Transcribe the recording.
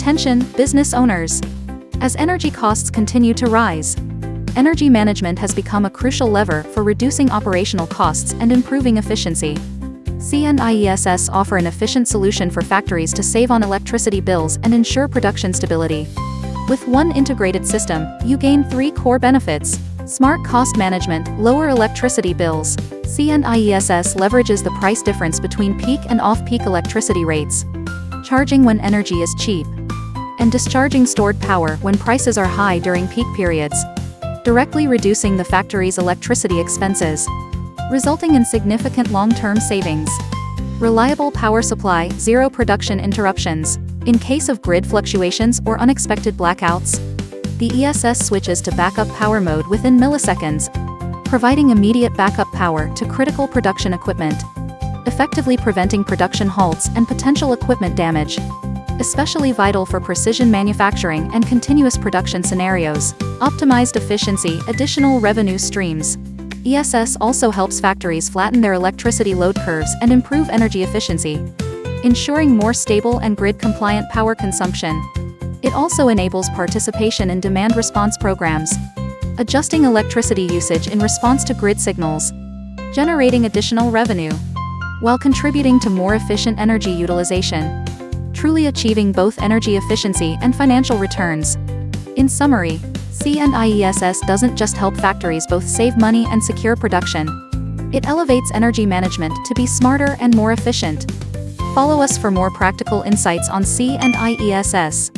Attention, business owners! As energy costs continue to rise, energy management has become a crucial lever for reducing operational costs and improving efficiency. C&IESS offer an efficient solution for factories to save on electricity bills and ensure production stability. With one integrated system, you gain 3 core benefits. Smart cost management, lower electricity bills. C&IESS leverages the price difference between peak and off-peak electricity rates, charging when energy is cheap, and discharging stored power when prices are high during peak periods, directly reducing the factory's electricity expenses, resulting in significant long-term savings. Reliable power supply, zero production interruptions. In case of grid fluctuations or unexpected blackouts, the ESS switches to backup power mode within milliseconds, providing immediate backup power to critical production equipment, effectively preventing production halts and potential equipment damage. Especially vital for precision manufacturing and continuous production scenarios. Optimized efficiency, additional revenue streams. ESS also helps factories flatten their electricity load curves and improve energy efficiency, ensuring more stable and grid-compliant power consumption. It also enables participation in demand response programs, adjusting electricity usage in response to grid signals, generating additional revenue, while contributing to more efficient energy utilization, truly achieving both energy efficiency and financial returns. In summary, C&IESS doesn't just help factories both save money and secure production. It elevates energy management to be smarter and more efficient. Follow us for more practical insights on C&IESS.